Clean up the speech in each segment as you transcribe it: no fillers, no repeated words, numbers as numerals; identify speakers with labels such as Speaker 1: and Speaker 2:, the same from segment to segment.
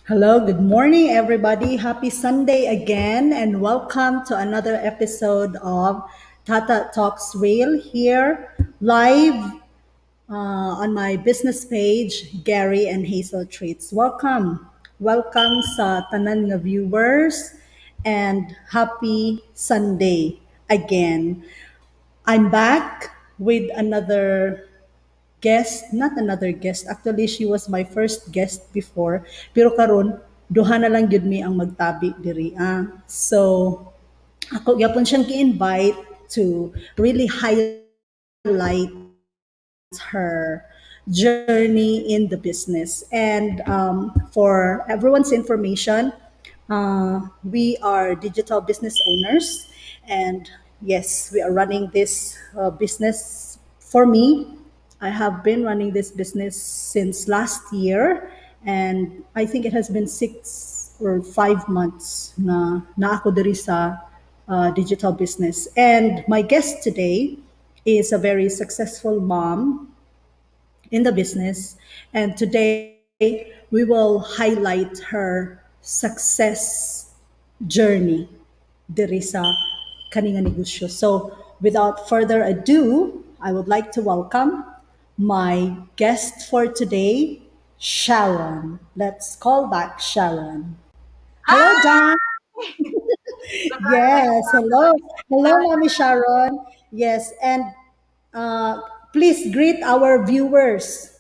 Speaker 1: Hello, good morning, everybody. Happy Sunday again, and welcome to another episode of Tata Talks Real here, live on my business page, Gary and Hazel Treats. Welcome sa tanan nga viewers, and happy Sunday again. I'm back with another guest, not another guest. Actually, she was my first guest before. Pero karon, duha na lang yun mi ang magtabi diri. So, ako gyapon siyang gi-invite to really highlight her journey in the business. And for everyone's information, we are digital business owners. And yes, we are running this business for me. I have been running this business since last year. And I think it has been 6 or 5 months na ako diri sa digital business. And my guest today is a very successful mom in the business. And today we will highlight her success journey diri sa kaninga negosyo. So without further ado, I would like to welcome my guest for today, Sharon. Let's call back Sharon. Hello,
Speaker 2: Hi!
Speaker 1: Dan. Yes, hello. Hello, Mommy Sharon. Yes, and uh, please greet our viewers.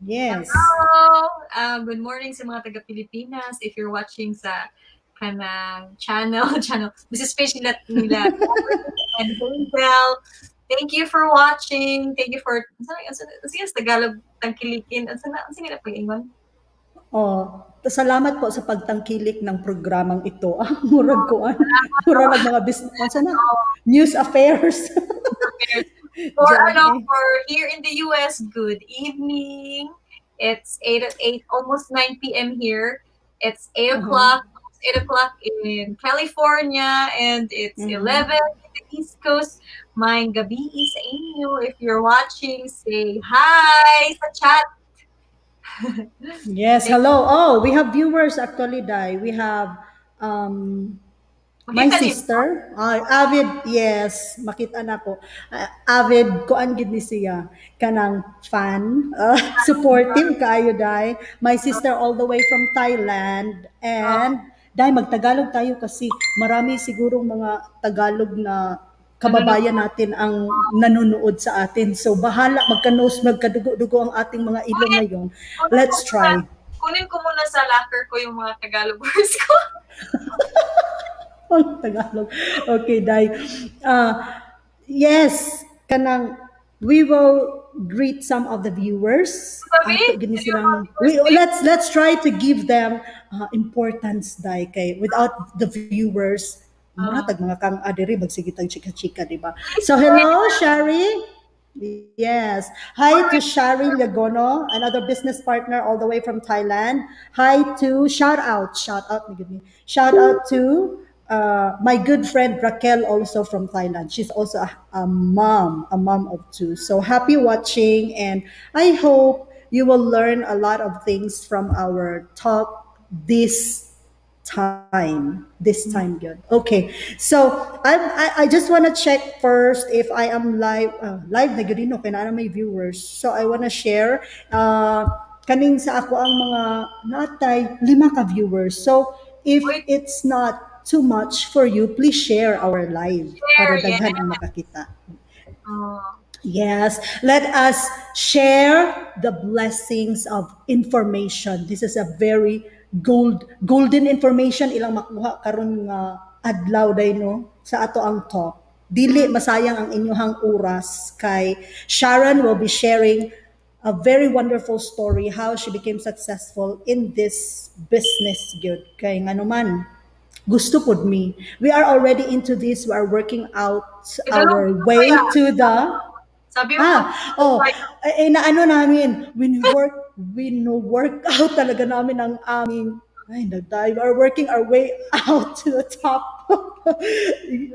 Speaker 1: Yes.
Speaker 2: Hello! Good morning sa mga taga-Pilipinas. If you're watching sa kanang channel, mas especially nila and Hazel. Thank you for watching. Thank you for, sige, sa Tagalog, tangkilikin. Ang sige na pag-ingon.
Speaker 1: Oh, salamat po sa pagtangkilik ng programang ito. Murag ko murag mga business, ano na? News affairs.
Speaker 2: For
Speaker 1: Diyan eh.
Speaker 2: for here in the US, good evening. It's 8 almost 9 p.m. here. It's 8
Speaker 1: Uh-huh.
Speaker 2: o'clock, 8 o'clock in California, and it's 11 in the East Coast. Maayong gabi sa inyo. If you're watching, say hi sa chat.
Speaker 1: Yes, hello. Oh, we have viewers actually, Dai. We have um my
Speaker 2: Makita niyo ba?
Speaker 1: sister, avid, yes, makita na ko. Avid, kuan gid ni siya, kanang fan, supportive kaayo dai. My sister all the way from Thailand and dai magtagalog tayo kasi marami sigurong mga Tagalog na
Speaker 2: Nanonood.
Speaker 1: kababayan natin ang nanonood sa atin. So bahala magka-nose, magkadugo-dugo ang ating mga ilong
Speaker 2: Kunin,
Speaker 1: ngayon.
Speaker 2: kunin ko
Speaker 1: Let's
Speaker 2: muna,
Speaker 1: try.
Speaker 2: kunin ko muna sa locker ko yung mga Tagalog words ko.
Speaker 1: Tagalog. Okay, Dai. Yes, kanang we will greet some of the viewers.
Speaker 2: Sabi,
Speaker 1: Ato gini
Speaker 2: yung mga
Speaker 1: silang
Speaker 2: viewers din.
Speaker 1: let's try to give them importance Dai kay without the viewers mura tag mga kang adiri magsigitag chika-chika, di ba? So hello, Shari. Yes. Hi to Shari Legono, another business partner all the way from Thailand. Hi to shout out to my good friend Raquel, also from Thailand. She's also a mom of two. So happy watching, and I hope you will learn a lot of things from our talk this time good. Okay, so I just want to check first if I am live na gyud no kay na may viewers. So I want to share kaning sa ako ang mga natay 5 ka viewers. So if
Speaker 2: Wait,
Speaker 1: it's not too much for you, please share our live
Speaker 2: share,
Speaker 1: para
Speaker 2: yeah.
Speaker 1: daghan ang makakita.
Speaker 2: Oh.
Speaker 1: Yes, let us share the blessings of information. This is a very golden information ilang makuha karon nga adlaw day no sa ato ang talk. Dili masayang ang inyong oras kay Sharon will be sharing a very wonderful story how she became successful in this business gyud kay nganuman gusto pod me. We are already into this. We are working out
Speaker 2: Tagalog
Speaker 1: our
Speaker 2: ko
Speaker 1: way
Speaker 2: kaya.
Speaker 1: to the
Speaker 2: Sabi mo,
Speaker 1: na ano namin, we no work out talaga namin ang aming, ay, nagtayo, we are working our way out to the top.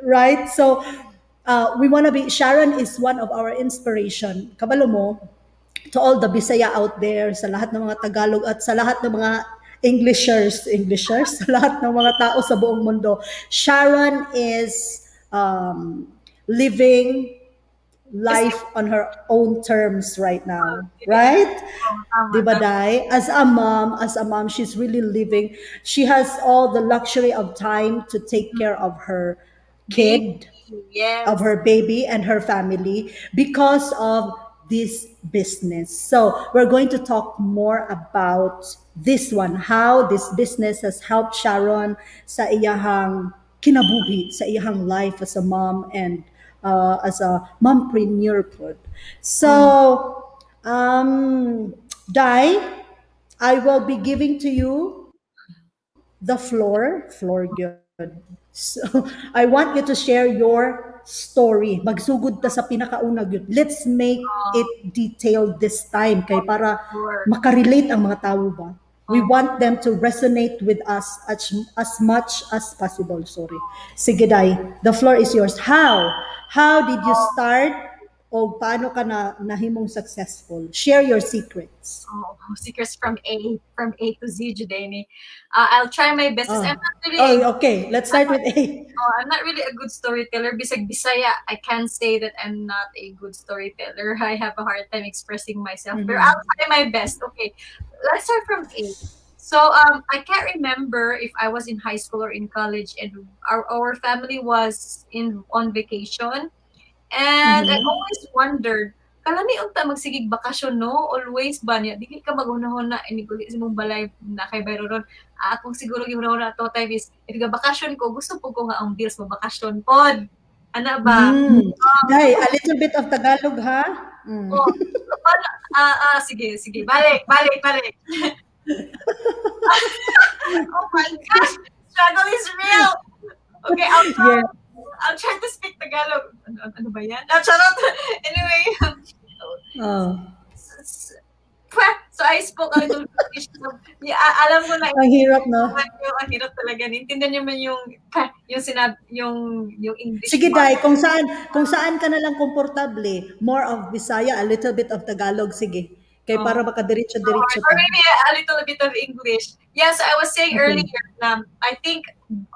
Speaker 1: Right? So, we want to be, Sharon is one of our inspiration. Kabalo mo, to all the Bisaya out there, sa lahat ng mga Tagalog at sa lahat ng mga Englishers, lahat ng mga tao sa buong mundo. Sharon is living
Speaker 2: Kasi
Speaker 1: life on her own terms right now,
Speaker 2: living her
Speaker 1: right?
Speaker 2: tama,
Speaker 1: Di ba,
Speaker 2: tama.
Speaker 1: Dai? As a mom, she's really living. She has all the luxury of time to take care of her
Speaker 2: Baby,
Speaker 1: kid, of
Speaker 2: yes.
Speaker 1: her baby and her family because of this business. So, we're going to talk more about this one, how this business has helped Sharon sa iyahang kinabuhi, sa iyahang life as a mom and as a mompreneur pod.
Speaker 2: Mm.
Speaker 1: So, Dai, I will be giving to you the floor good. So, I want you to share your story. Magsugod ta sa pinakauna gyud. Let's make
Speaker 2: Oh,
Speaker 1: it detailed this time kay para
Speaker 2: sure.
Speaker 1: makarelate ang mga tao ba. We
Speaker 2: Oh,
Speaker 1: want them to resonate with us as much as possible. Sorry. Sige, Dai. The floor is yours. How? How did you
Speaker 2: oh,
Speaker 1: start o paano ka na nahimong successful? Share your secrets.
Speaker 2: oh, secrets from A to Z, Judeni. I'll try my best. 'Cause
Speaker 1: Oh, oh, okay. Let's start with A.
Speaker 2: I'm not really a good storyteller. Bisag Bisaya, I can say that I'm not a good storyteller. I have a hard time expressing myself, but I'll
Speaker 1: Mhm.
Speaker 2: try my best. Okay, let's start from A. So I can't remember if I was in high school or in college, and our family was in on vacation. And I
Speaker 1: Mhm.
Speaker 2: always wondered, kalami unta magsigig bakasyon no? Always ba niya? Dili ka maghunahon na iniguli sa mong balay na kay bayro ron. Akong siguro gihunahon na to time is, if bakasyon ko, gusto po ko nga ang bills mo bakasyon pod. Ana ba?
Speaker 1: Hmm. Dai, a little bit of Tagalog, ha? Mm.
Speaker 2: Oh, paano, sige, sige. Balik, balik, balik. Oh my gosh! Struggle is real! Okay,
Speaker 1: Yeah.
Speaker 2: I'll try to speak Tagalog. Ano ba yan? Charot! Anyway,
Speaker 1: Oh.
Speaker 2: so I spoke a little English. Yeah, alam ko na
Speaker 1: Ang hirap, no?
Speaker 2: ang hirap talaga. Naintindihan niyo man yung English
Speaker 1: Sige,
Speaker 2: part.
Speaker 1: Dai, kung saan ka na lang komportable, more of Bisaya, a little bit of Tagalog, sige. Kay
Speaker 2: Oh.
Speaker 1: para
Speaker 2: Or
Speaker 1: makadiretso-diretso
Speaker 2: or
Speaker 1: ta.
Speaker 2: maybe a little bit of English. Yes, I was saying
Speaker 1: Okay.
Speaker 2: earlier, I think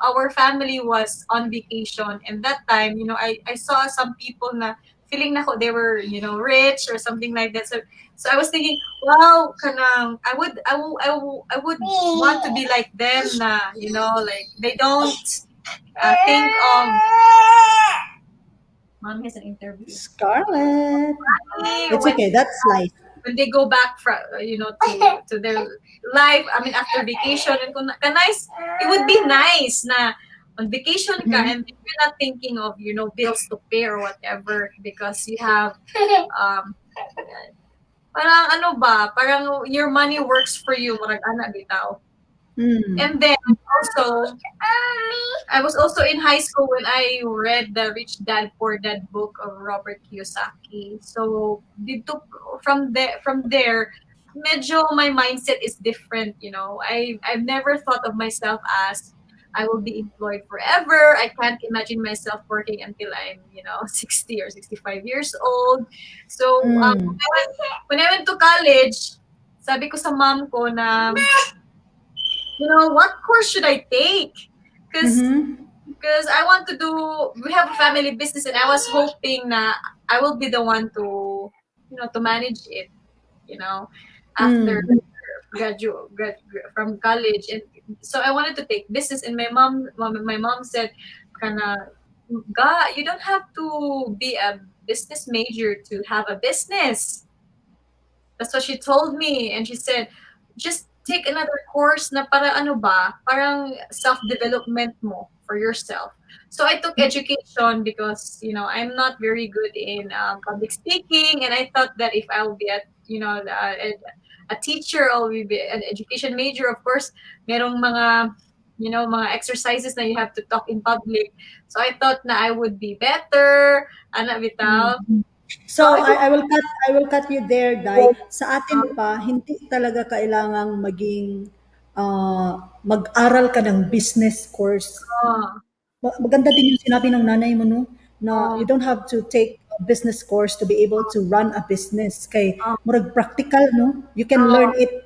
Speaker 2: our family was on vacation, and that time, I saw some people na feeling na ko they were, rich or something like that. So I was thinking, wow, kanang I would want to be like them na, like they don't think of mom has an interview.
Speaker 1: Scarlett. It's
Speaker 2: When
Speaker 1: okay, that's life.
Speaker 2: they go back from to their life, I mean after vacation, and kung nice, it would be nice na on vacation ka
Speaker 1: Mhm.
Speaker 2: and you're not thinking of bills to pay or whatever because you have um parang ano ba, parang your money works for you, murag ana bitaw.
Speaker 1: Mm.
Speaker 2: And then also, I was also in high school when I read the Rich Dad Poor Dad book of Robert Kiyosaki. So dito from there, medyo my mindset is different. I've never thought of myself as I will be employed forever. I can't imagine myself working until I'm 60 or 65 years old. So
Speaker 1: Mm.
Speaker 2: when I went to college, sabi ko sa mom ko na what course should I take? Because
Speaker 1: Mhm.
Speaker 2: because I want to do. We have a family business, and I was hoping na I will be the one to manage it. You know, after
Speaker 1: Mm.
Speaker 2: from college, and so I wanted to take business. And my mom said, "Kana, God, you don't have to be a business major to have a business." That's what she told me. And she said, just take another course na para ano ba, parang self-development mo for yourself. So I took education because, I'm not very good in public speaking. And I thought that if I'll be a teacher, I'll be an education major. Of course, merong mga exercises na you have to talk in public. So I thought na I would be better. Ana
Speaker 1: Mm.
Speaker 2: bitaw. So
Speaker 1: So
Speaker 2: I took
Speaker 1: I will cut you there, Dai. Sa atin pa, hindi talaga kailangang mag-aral ka ng business course.
Speaker 2: uh,
Speaker 1: Maganda din yung sinabi ng nanay mo, no? Na
Speaker 2: um,
Speaker 1: you don't have to take a business course to be able to run a business. Kay
Speaker 2: um,
Speaker 1: murag practical, no? You can
Speaker 2: um,
Speaker 1: learn it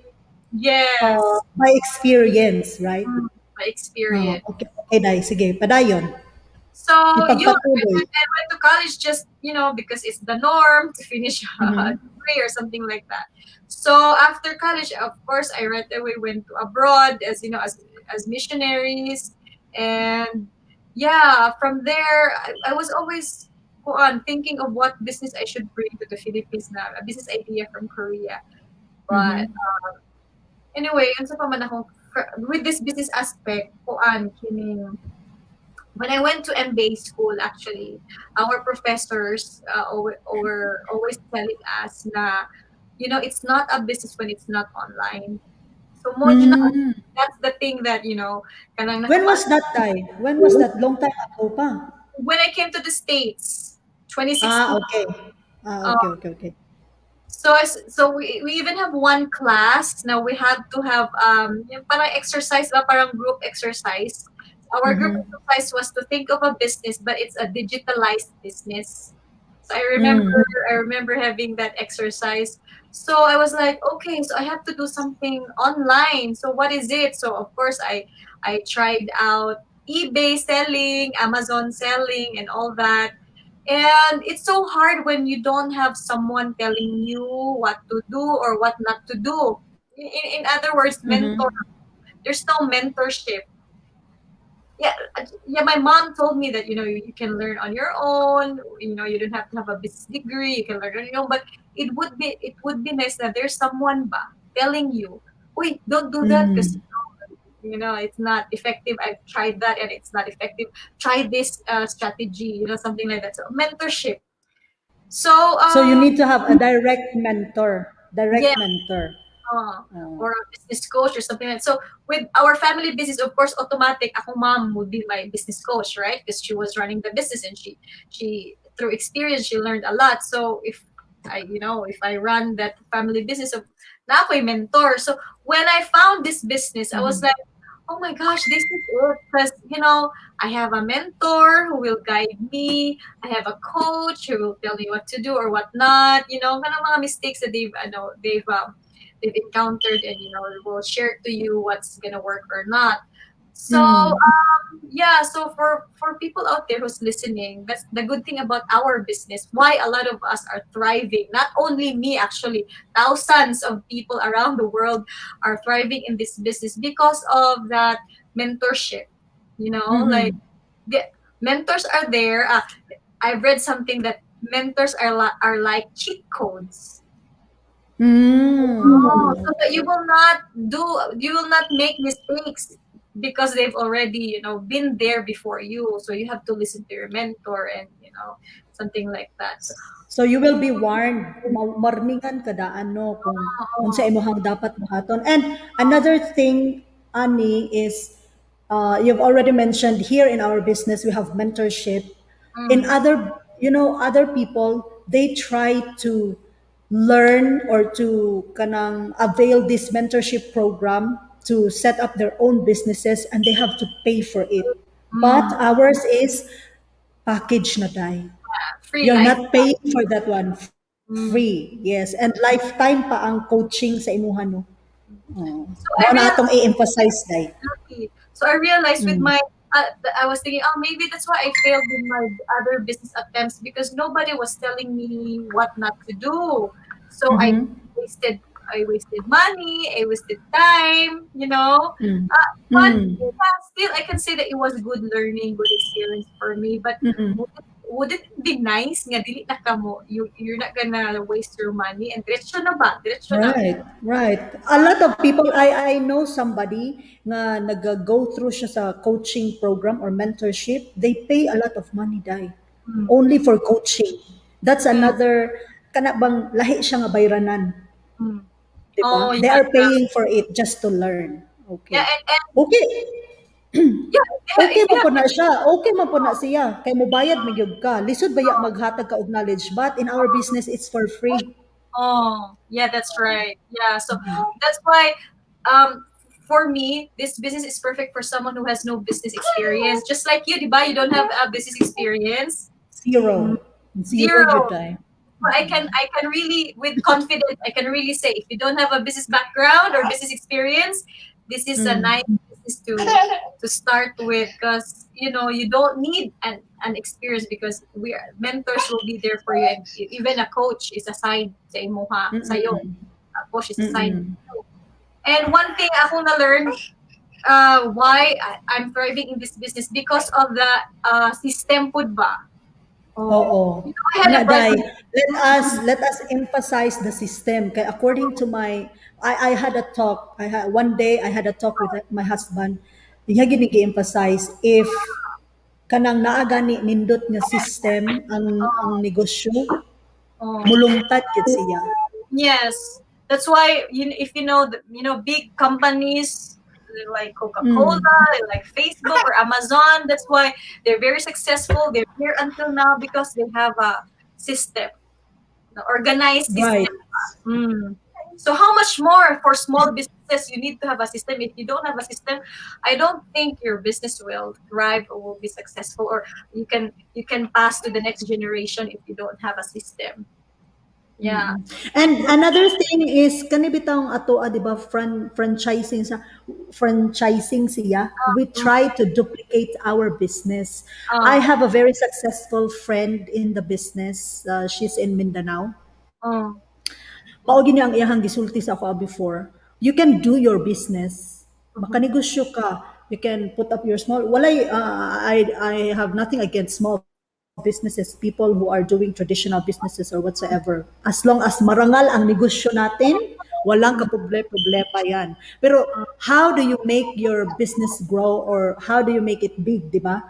Speaker 2: Yes.
Speaker 1: by experience, right?
Speaker 2: Mm, my experience.
Speaker 1: Okay, okay, Day. Sige, padayon.
Speaker 2: So yun,
Speaker 1: Ipagpatuloy.
Speaker 2: I went to college just, because it's the norm to finish a
Speaker 1: Mhm.
Speaker 2: degree or something like that. So after college, of course, I right away went to abroad as as missionaries, and yeah, from there I was always thinking of what business I should bring to the Philippines na a business idea from Korea. But
Speaker 1: Mhm.
Speaker 2: anyway, unsa pa man ako with this business aspect, kining when I went to MBA school, actually, our professors were always telling us na, it's not a business when it's not online. So,
Speaker 1: Mm.
Speaker 2: that's the thing that, kanang
Speaker 1: When
Speaker 2: nakuan.
Speaker 1: was that, Day? When was that? Long time ago pa.
Speaker 2: When I came to the States,
Speaker 1: Ah,
Speaker 2: 2016,
Speaker 1: okay. Okay, okay, okay.
Speaker 2: so we even have one class. Now we have to have yung parang exercise ba, parang group exercise. Our group
Speaker 1: Mhm.
Speaker 2: exercise was to think of a business, but it's a digitalized business. So
Speaker 1: Mm.
Speaker 2: I remember having that exercise. So I was like, okay, so I have to do something online. So what is it? So of course I tried out eBay selling, Amazon selling, and all that. And it's so hard when you don't have someone telling you what to do or what not to do. In other words, mentor.
Speaker 1: Mhm.
Speaker 2: There's no mentorship. Yeah, my mom told me that you can learn on your own. You don't have to have a business degree. You can learn on your own. But it would be nice that there's someone ba telling you, wait, don't do that because
Speaker 1: Mm.
Speaker 2: it's not effective. I've tried that and it's not effective. Try this strategy, something like that. So mentorship. So,
Speaker 1: So you need to have a direct mentor.
Speaker 2: yeah,
Speaker 1: Direct mentor.
Speaker 2: or
Speaker 1: Oh.
Speaker 2: a business coach or something like that. So, with our family business, of course, automatic, ako mom would be my business coach, right? Because she was running the business and she through experience, she learned a lot. So, if I run that family business, of na ako'y mentor. So, when I found this business, I was
Speaker 1: Mhm.
Speaker 2: like, oh my gosh, this is it. Because, I have a mentor who will guide me. I have a coach who will tell me what to do or what not. Kind of mga mistakes that they've encountered, and will share to you what's gonna work or not. So
Speaker 1: Mm.
Speaker 2: yeah, so for people out there who's listening, that's the good thing about our business. Why a lot of us are thriving. Not only me, actually, thousands of people around the world are thriving in this business because of that mentorship. Like
Speaker 1: Mhm.
Speaker 2: the mentors are there. I've read something that mentors are like cheat codes. Oh,
Speaker 1: Mm.
Speaker 2: so that
Speaker 1: Okay.
Speaker 2: you will not make mistakes because they've already, been there before you. So you have to listen to your mentor and, something like that. So,
Speaker 1: So you will be warned. Marningan kada ano kung sa
Speaker 2: oh,
Speaker 1: imuhang dapat buhaton. And another thing, Ani, is you've already mentioned here in our business we have mentorship. In
Speaker 2: mm,
Speaker 1: other people, they try to learn or to kanang avail this mentorship program to set up their own businesses and they have to pay for it. But
Speaker 2: mm,
Speaker 1: ours is package na tayo.
Speaker 2: free
Speaker 1: You're
Speaker 2: life.
Speaker 1: not paying for that one.
Speaker 2: Mm,
Speaker 1: Free. Yes. And lifetime pa ang coaching sa imuha, no?
Speaker 2: mm.
Speaker 1: Oh.
Speaker 2: So I
Speaker 1: Mao na
Speaker 2: realized
Speaker 1: atong i-emphasize dai.
Speaker 2: exactly. So I realized with
Speaker 1: Mm.
Speaker 2: my, I was thinking, oh, maybe that's why I failed with my other business attempts because nobody was telling me what not to do. So
Speaker 1: Mm-hmm.
Speaker 2: wasted, I wasted money, I wasted time,
Speaker 1: Mm.
Speaker 2: But
Speaker 1: Mm.
Speaker 2: yeah, still, I can say that it was good learning, good experience for me. But
Speaker 1: Mm-mm.
Speaker 2: would it be nice nga dili na kamo, you're not gonna waste your money and diretso na ba? Diretso na.
Speaker 1: Right, right. A lot of people, I know somebody nga nag-go through siya sa coaching program or mentorship. They pay a lot of money dai
Speaker 2: Mm,
Speaker 1: only for coaching. That's
Speaker 2: mm,
Speaker 1: another kana bang lahi siya nga bayranan.
Speaker 2: mm. Oh,
Speaker 1: 'Di ba? They
Speaker 2: yeah,
Speaker 1: are
Speaker 2: yeah.
Speaker 1: paying for it just to learn.
Speaker 2: Yeah,
Speaker 1: Okay.
Speaker 2: and
Speaker 1: Okay.
Speaker 2: yeah,
Speaker 1: Okay
Speaker 2: if you
Speaker 1: man po
Speaker 2: have
Speaker 1: na siya. Okay man po na siya. Kay mobayad magyud ka. Lisod baya maghatag ka og knowledge. But in our business, it's for free.
Speaker 2: Oh, yeah, that's right. Yeah, so that's why um for me, this business is perfect for someone who has no business experience. Just like you, diba? You don't have a business experience.
Speaker 1: Zero.
Speaker 2: Mm,
Speaker 1: Zero
Speaker 2: zero.
Speaker 1: jud tayo.
Speaker 2: I can really with confidence I can really say if you don't have a business background or business experience, this is a nice
Speaker 1: Mm.
Speaker 2: business to start with because you don't need an experience because mentors will be there for you and even a coach is assigned sa imuha sa'yo.
Speaker 1: Mm.
Speaker 2: A coach is assigned.
Speaker 1: Mm.
Speaker 2: And one thing ako na learn why I'm thriving in this business because of the system po ba. Oh,
Speaker 1: Oo.
Speaker 2: I had
Speaker 1: Nya
Speaker 2: a
Speaker 1: day,
Speaker 2: brother.
Speaker 1: let us emphasize the system. Kay according to my I had a talk. One day I had a talk with my husband. Diha gini gi-emphasize if kanang naa gani nindot nga system ang negosyo,
Speaker 2: Oh.
Speaker 1: mulungtad gid siya.
Speaker 2: Yes, that's why if big companies like Coca-Cola,
Speaker 1: Mm.
Speaker 2: like Facebook or Amazon, that's why they're very successful. They're here until now because they have a system, the organized
Speaker 1: Right.
Speaker 2: system. Mm. So how much more for small businesses you need to have a system? If you don't have a system, I don't think your business will thrive or will be successful, or you can pass to the next generation if you don't have a system. Yeah.
Speaker 1: Mm. And another thing is kani bitawng ato 'di ba franchising siya. We
Speaker 2: Mm.
Speaker 1: try to duplicate our business. I
Speaker 2: Uh,
Speaker 1: have a very successful friend in the business. She's in Mindanao.
Speaker 2: uh,
Speaker 1: Mao gini ang iyahang gisulti sa ako before. You can do your business.
Speaker 2: mhm.
Speaker 1: Makanegosyo ka. You can put up your small walay I have nothing against small businesses, people who are doing traditional businesses or whatsoever. As long as marangal ang negosyo natin, walang problema yan. Pero how do you make your business grow or how do you make it big, di ba?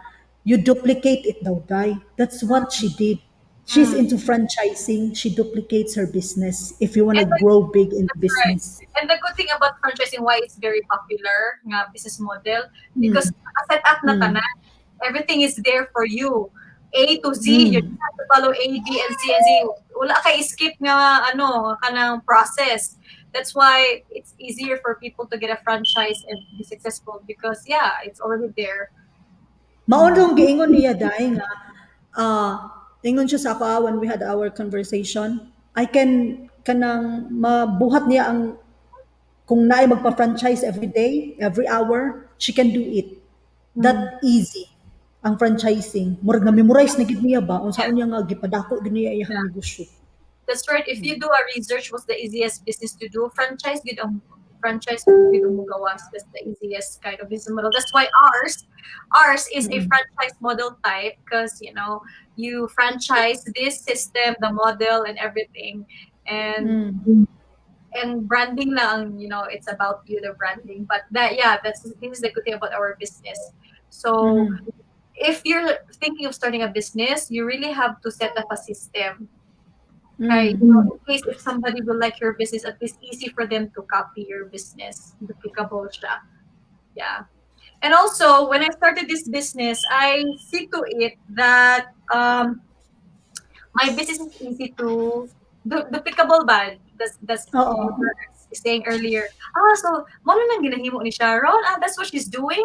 Speaker 1: You duplicate it daw, guy. That's what she did. She's
Speaker 2: Mm.
Speaker 1: into franchising. She duplicates her business if you want to
Speaker 2: And
Speaker 1: grow big in the
Speaker 2: that's right.
Speaker 1: business.
Speaker 2: And the good thing about franchising, why it's very popular nga business model, because
Speaker 1: Mm,
Speaker 2: set up na
Speaker 1: mm,
Speaker 2: tanan, everything is there for you. A to Z, you
Speaker 1: mm,
Speaker 2: don't have to follow A, B, and C, and Z. Wala kay skip nga kanang process. That's why it's easier for people to get a franchise and be successful because yeah, it's already there. Mm.
Speaker 1: Maunong giingon niya dahil nga, ah, ingon siya sa ako when we had our conversation, I can kanang mabuhat niya ang kung naay magpa-franchise every day, every hour, she can do it. That
Speaker 2: Mm.
Speaker 1: easy ang franchising. Murag na memorize na gid niya ba
Speaker 2: Yeah.
Speaker 1: unsaon niya nga gipadako gid niya iyang
Speaker 2: Yeah.
Speaker 1: negosyo.
Speaker 2: That's right. If you do a research, what's the easiest business to do? Franchise good ang gawas. That's the easiest kind of business model. That's why ours is a
Speaker 1: Mm,
Speaker 2: franchise model type because you franchise this system, the model, and everything, and
Speaker 1: mm,
Speaker 2: and branding lang. It's about you, the branding. But this is the good thing about our business. So
Speaker 1: mhm,
Speaker 2: if you're thinking of starting a business, you really have to set up a system. Right.
Speaker 1: mm,
Speaker 2: In case if somebody will like your business, at least easy for them to copy your business. Duplicable siya. Yeah. And also, when I started this business, I see to it that my business is easy to duplicable ba? That's you
Speaker 1: oo,
Speaker 2: were saying earlier. So mo na nang ginahimo ni Sharon. That's what she's doing.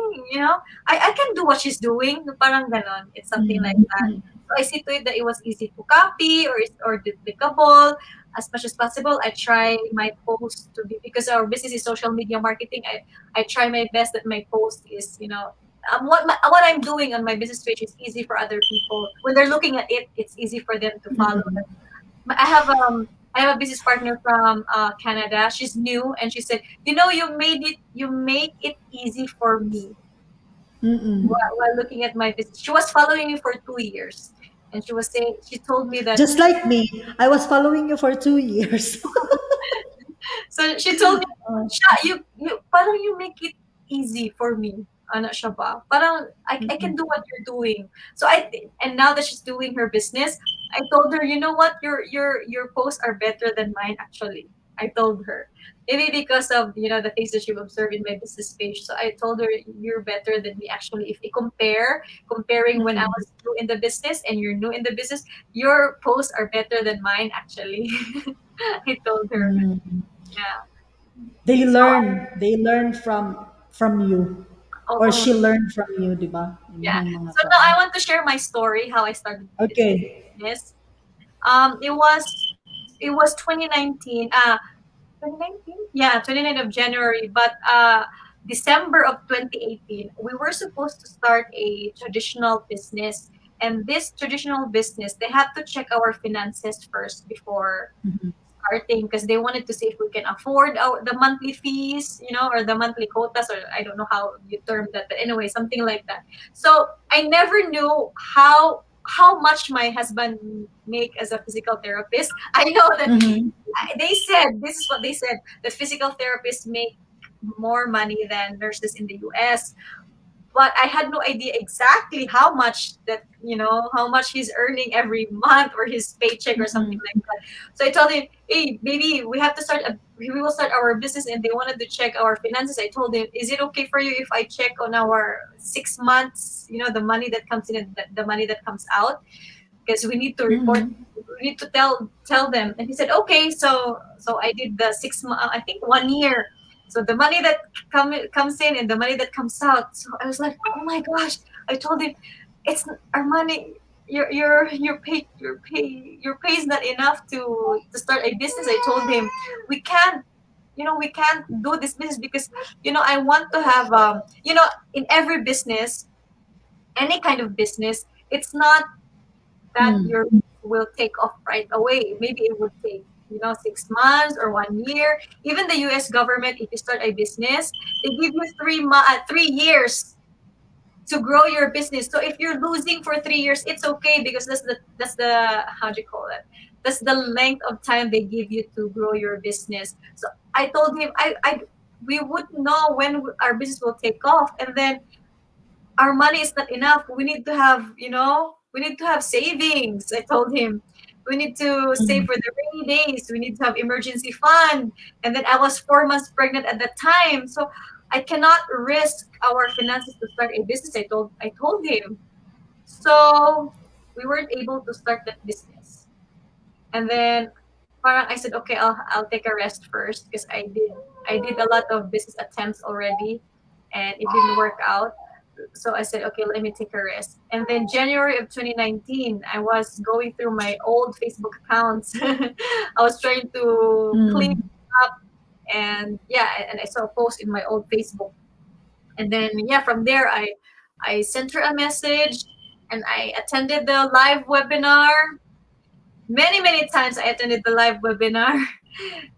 Speaker 2: I can do what she's doing. Parang ganon. It's something like
Speaker 1: mm,
Speaker 2: that.
Speaker 1: mm,
Speaker 2: So I see to it that it was easy to copy or duplicable as much as possible. I try my post to be because our business is social media marketing. I try my best that my post is what I'm doing on my business page is easy for other people. When they're looking at it, it's easy for them to follow.
Speaker 1: mm,
Speaker 2: I have a business partner from Canada. She's new, and she said, you make it easy for me
Speaker 1: mm.
Speaker 2: while looking at my business. She was following me for 2 years, and she told me that.
Speaker 1: Just like me, I was following you for 2 years.
Speaker 2: So she told me,
Speaker 1: Oh,
Speaker 2: siya, parang you make it easy for me. Ano siya ba? Parang I can do what you're doing. So and now that she's doing her business, I told her, you know what, your posts are better than mine actually. I told her. Maybe because of the things that you've observed in my business page. So I told her you're better than me actually. If you comparing when I
Speaker 1: mm,
Speaker 2: was new in the business and you're new in the business, your posts are better than mine actually. I told her.
Speaker 1: mm.
Speaker 2: Yeah.
Speaker 1: They
Speaker 2: So,
Speaker 1: learn. They learn from you. Or
Speaker 2: oo.
Speaker 1: she learned from you, di ba?
Speaker 2: Yeah.
Speaker 1: Inyong mga
Speaker 2: So now
Speaker 1: kuan.
Speaker 2: I want to share my story, how I started this
Speaker 1: Okay.
Speaker 2: business. It was it was 2019. 2019? Yeah, 29th of January. But December of 2018, we were supposed to start a traditional business. And this traditional business, they had to check our finances first before
Speaker 1: Mhm.
Speaker 2: starting, because they wanted to see if we can afford the monthly fees, or the monthly quotas, or I don't know how you term that, but anyway, something like that. So I never knew how much my husband make as a physical therapist. I know that
Speaker 1: Mhm.
Speaker 2: they said, this is what they said, that physical therapists make more money than nurses in the US. But I had no idea exactly how much he's earning every month, or his paycheck, or something
Speaker 1: Mhm.
Speaker 2: like that. So I told him, hey, baby, we will start our business, and they wanted to check our finances. I told him, is it okay for you if I check on our 6 months, the money that comes in and the money that comes out? Because we need to report,
Speaker 1: Mhm.
Speaker 2: we need to tell them. And he said, okay. So I did the 6 month, I think 1 year. So the money that comes in and the money that comes out. So I was like, oh my gosh. I told him, it's our money. Your pay is not enough to start a business. I told him, we can't do this business, because I want to have, in every business, any kind of business, it's not that
Speaker 1: Mm.
Speaker 2: your will take off right away. Maybe it would take 6 months or 1 year. Even the U.S. government, if you start a business, they give you 3 years to grow your business. So if you're losing for 3 years, it's okay, because that's the how do you call it? That's the length of time they give you to grow your business. So I told him, I we would know when our business will take off, and then our money is not enough. We need to have savings. I told him, we need to save
Speaker 1: Mhm.
Speaker 2: for the rainy days. We need to have emergency fund. And then I was 4 months pregnant at that time, so I cannot risk our finances to start a business. I told him. So we weren't able to start that business. And then parang I said, okay, I'll take a rest first, because I did a lot of business attempts already, and it didn't work out. So I said, okay, let me take a rest. And then January of 2019, I was going through my old Facebook accounts. I was trying to clean
Speaker 1: Mm.
Speaker 2: up, and yeah, and I saw a post in my old Facebook. And then yeah, from there I sent her a message, and I attended the live webinar. Many, many times I attended the live webinar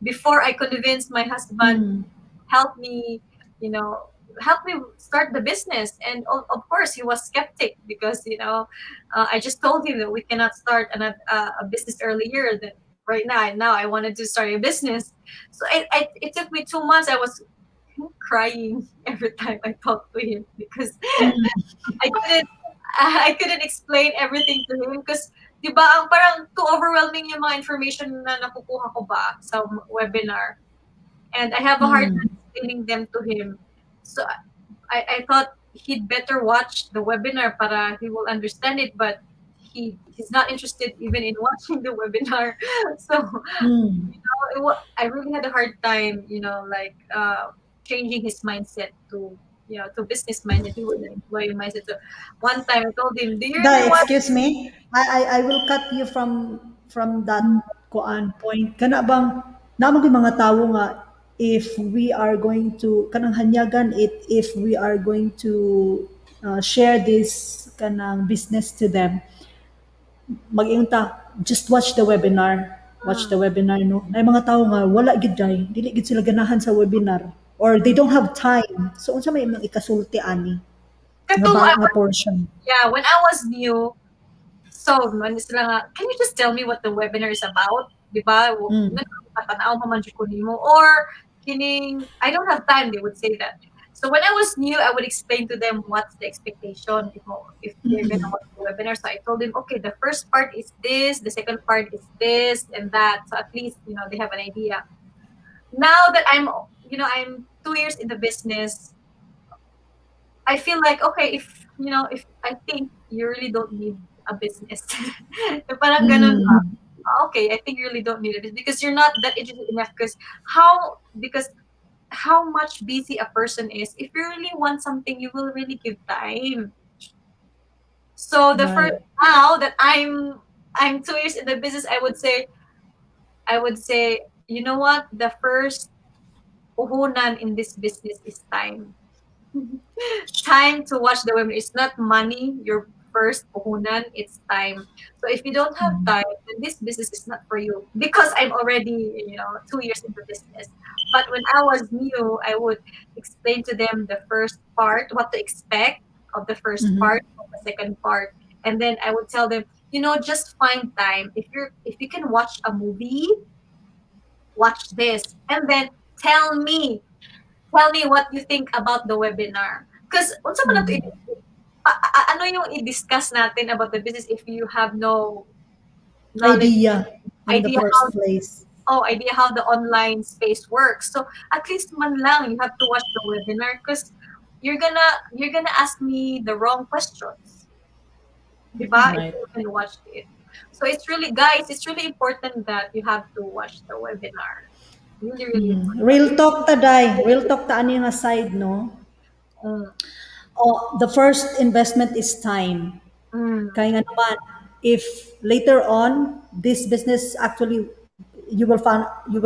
Speaker 2: before I convinced my husband
Speaker 1: Mm.
Speaker 2: help me, you know, help me start the business. And of course, he was skeptic, because I just told him that we cannot start a business earlier than right now. And now I wanted to start a business, so it took me 2 months. I was crying every time I talked to him, because
Speaker 1: Mm.
Speaker 2: I couldn't I couldn't explain everything to him, because 'di ba ang parang too overwhelming yung mga information na nakukuha ko ba sa webinar, and I have a hard
Speaker 1: Mm.
Speaker 2: time explaining them to him. So I thought he'd better watch the webinar para he will understand it, but he's not interested even in watching the webinar. So
Speaker 1: Mm.
Speaker 2: I really had a hard time, like changing his mindset to business mindset. He was an employee mindset. So one time I told him, "Do you really
Speaker 1: Dai,
Speaker 2: want?"
Speaker 1: excuse me. I will cut you from that kuan point. Kana bang namo gyud mga tawo nga if we are going to kanang hanyagan it if we are going to share this kanang business to them, mag-ingon ta, just watch the webinar. Watch the
Speaker 2: Mm.
Speaker 1: webinar, no? Ay mga tao nga, wala gid day. Dili gid sila ganahan sa webinar. Or they don't have time. So, unsa may mga ikasulti ani? Nga
Speaker 2: Kato,
Speaker 1: ba, nga portion.
Speaker 2: yeah, when I was new, so man sila nga, can you just tell me what the webinar is about? Di ba?
Speaker 1: Mm.
Speaker 2: Patanaw pa man jud ko nimo, or kining I don't have time, they would say that. So when I was new, I would explain to them what's the expectation if they're gonna
Speaker 1: Mm.
Speaker 2: watch the webinar. So I told them, okay, the first part is this, the second part is this and that. So at least they have an idea. Now that I'm 2 years in the business, I feel like, okay, if I think you really don't need a business. Parang ganun ba?
Speaker 1: Mm.
Speaker 2: Okay, I think you really don't need it, because you're not that interested enough. Because how much busy a person is, if you really want something, you will really give time. So the first
Speaker 1: Right.
Speaker 2: now that I'm 2 years in the business, I would say I would say, you know what? The first puhunan in this business is time. Time to watch the webinar. It's not money, your first puhunan, it's time. So if you don't have time, then this business is not for you. Because I'm already, 2 years into business. But when I was new, I would explain to them the first part, what to expect of the first part, of the second part. And then I would tell them, just find time. If you can watch a movie, watch this. And then tell me tell me what you think about the webinar. Because unsa man nato ano yung i-discuss natin about the business if you have no knowledge,
Speaker 1: Idea in the
Speaker 2: idea how
Speaker 1: first place.
Speaker 2: idea how the online space works. So at least man lang you have to watch the webinar because you're gonna ask me the wrong questions, di ba? If
Speaker 1: Right.
Speaker 2: you haven't watched it. So it's really, guys, it's really important that you have to watch the webinar. Really, really important.
Speaker 1: Real talk ta, day. Real talk ta ani nga side, no?
Speaker 2: Mm,
Speaker 1: Oh, the first investment is time.
Speaker 2: mm,
Speaker 1: Kaya nga naman, if later on this business actually you will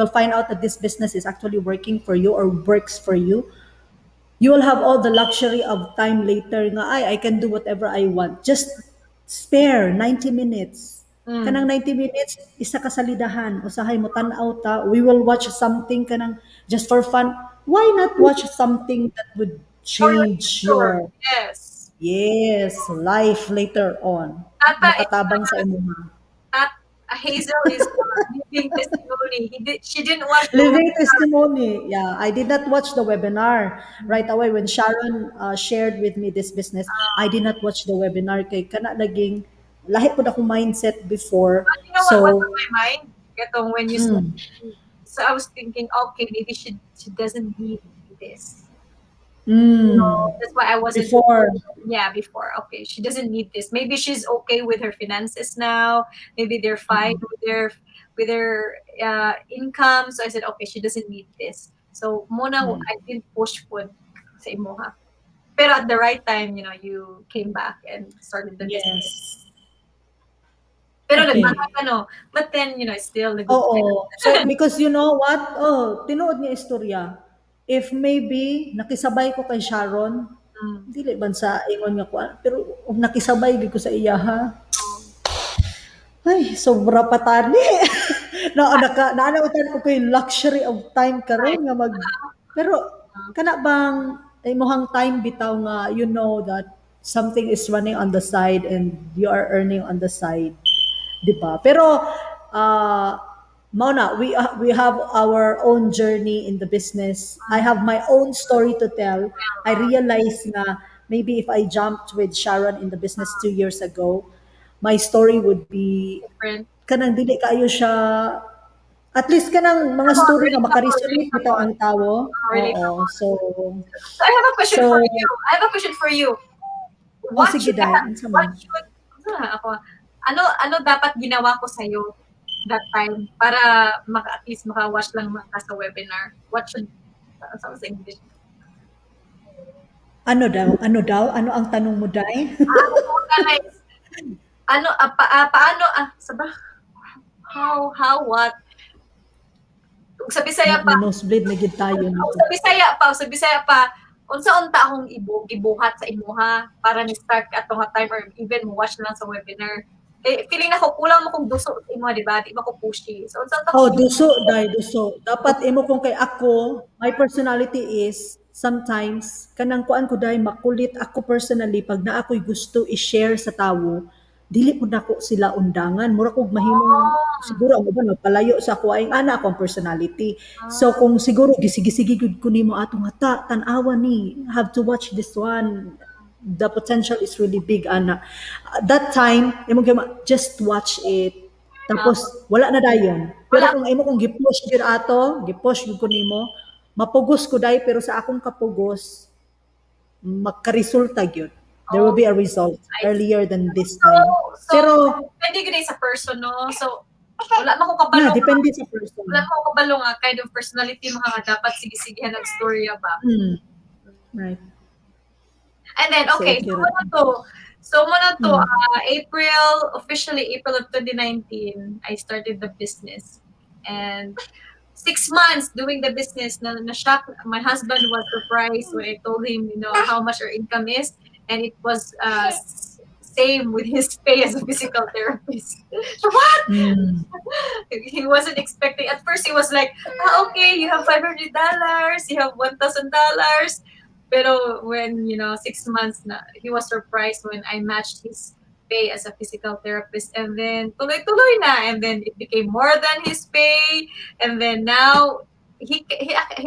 Speaker 1: find out that this business is actually working for you or works for you will have all the luxury of time later nga ay I can do whatever I want. Just spare 90 minutes.
Speaker 2: mm.
Speaker 1: Kanang 90 minutes isa ka salidahan usahay mo tan-aw ta. We will watch something kanang just for fun. Why not watch something that would
Speaker 2: For your
Speaker 1: change
Speaker 2: future,
Speaker 1: your
Speaker 2: yes.
Speaker 1: yes, life later on.
Speaker 2: Tata is
Speaker 1: Makatabang sa imuha.
Speaker 2: Tat Hazel is giving testimony. She didn't watch the
Speaker 1: Living
Speaker 2: webinar.
Speaker 1: testimony. Yeah, I did not watch the webinar right away when Sharon shared with me this business. I did not watch the webinar kay kana naging lahi po akong mindset before.
Speaker 2: But you know what's on
Speaker 1: So,
Speaker 2: my mind? Getong when you said, so I was thinking, okay, maybe she doesn't need this. That's why I wasn't.
Speaker 1: before,
Speaker 2: Yeah, before. Okay, she doesn't need this. Maybe she's okay with her finances now. Maybe they're fine with their income. So I said, okay, she doesn't need this. So muna I didn't push food sa imuha. Pero at the right time, you came back and started the business.
Speaker 1: yes.
Speaker 2: Pero
Speaker 1: Okay.
Speaker 2: nagbahay ka, no? But then, it's still a good time.
Speaker 1: Oo. So, because you know what? Oh, tinuod niya istorya. If maybe nakisabay ko kay Sharon,
Speaker 2: Mm.
Speaker 1: dili man sa ingon nga kuan, pero kung nakisabay gid ko sa iya ha.
Speaker 2: Oh.
Speaker 1: Ay, sobra pa tani. Na naanautan ko kay luxury of time
Speaker 2: Right.
Speaker 1: karon nga pero kana bang imong time bitaw nga you know that something is running on the side and you are earning on the side, 'di ba? Pero uh, mao na we have our own journey in the business. I have my own story to tell. I realize na maybe if I jumped with Sharon in the business 2 years ago, my story would be
Speaker 2: Different.
Speaker 1: kanang dili kaayo siya at least kanang mga story nga
Speaker 2: Relatable,
Speaker 1: maka-resonate bitaw
Speaker 2: relatable.
Speaker 1: ang tawo. Oo.
Speaker 2: Relatable.
Speaker 1: So,
Speaker 2: So I have a question for
Speaker 1: so,
Speaker 2: you. I have a question for you.
Speaker 1: oh
Speaker 2: What
Speaker 1: sige
Speaker 2: should I
Speaker 1: dai,
Speaker 2: have,
Speaker 1: unsa
Speaker 2: what
Speaker 1: man?
Speaker 2: should, ano dapat ginawa ko sa'yo that time para at least maka-watch lang ka sa webinar? What should, sa English?
Speaker 1: Ano daw? Ano daw? Ano ang tanong mo dai?
Speaker 2: Ano mo guys? Paano, saba? What? Ug sa Bisaya pa,
Speaker 1: Ni nosebleed na gid tayo
Speaker 2: ug
Speaker 1: nito.
Speaker 2: sa Bisaya pa, unsa akong gibuhat sa imuha para ni start ka atong time or even mo watch na lang sa webinar. Feeling na ko kulang mo kung duso sa imuha, di ba? Di ba ko pushy. So unsa ta
Speaker 1: Oh,
Speaker 2: kong
Speaker 1: duso dai, duso. Dapat imo kung kay ako, my personality is sometimes kanang kuan ko dai makulit ako personally pag naa ako'y gusto i-share sa tawo, dili pud nako sila undangan. Mura kog mahimong siguro ang uban palayo sa ako ay ana akong personality. So
Speaker 2: ah,
Speaker 1: kung siguro gisigi-sige gud ko nimo ato nga tan-awa ni, have to watch this one. The potential is really big ana. That time, imo just watch it.
Speaker 2: ah,
Speaker 1: Tapos wala na dayon.
Speaker 2: wala
Speaker 1: Pero kung imo kung gi-push gyud ato, gi-push gyud ko nimo, mapugos ko dai pero sa akong kapugos magkaresulta gyud. There will
Speaker 2: oh,
Speaker 1: be a result
Speaker 2: I see.
Speaker 1: earlier than this
Speaker 2: So,
Speaker 1: time.
Speaker 2: so
Speaker 1: Pero
Speaker 2: depende gid sa person, no? So, wala man ko
Speaker 1: yeah,
Speaker 2: kabalo nga,
Speaker 1: depende sa person.
Speaker 2: kind of personality mo nga dapat sige-sigehan ng storya ba.
Speaker 1: Mm, right.
Speaker 2: And then,
Speaker 1: So
Speaker 2: okay,
Speaker 1: accurate.
Speaker 2: So muna to,
Speaker 1: Mm.
Speaker 2: April of 2019, I started the business. And 6 months doing the business, na shock. My husband was surprised when I told him, how much our income is, and it was same with his pay as a physical therapist. So what?
Speaker 1: Mm.
Speaker 2: He wasn't expecting. At first, he was like, okay, you have $500, you have $1,000. Pero when 6 months na, he was surprised when I matched his pay as a physical therapist, and then tuloy-tuloy na, and then it became more than his pay, and then now he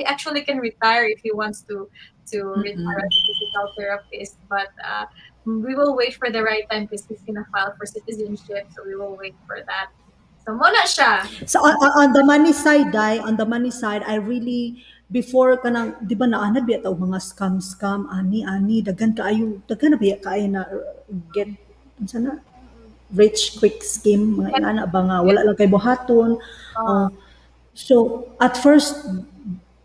Speaker 2: actually can retire if he wants to retire as a physical therapist, but we will wait for the right time because he's gonna file for citizenship, so we will wait for that. So muna siya.
Speaker 1: So on the money side, on the money side, I really before kanang di ba naanad biya ta og mga scam ani daghan kaayo daghan na biya kaayo na get unsa na rich quick scheme mga inana ba nga wala lang kay buhaton.
Speaker 2: uh,
Speaker 1: Oh, so at first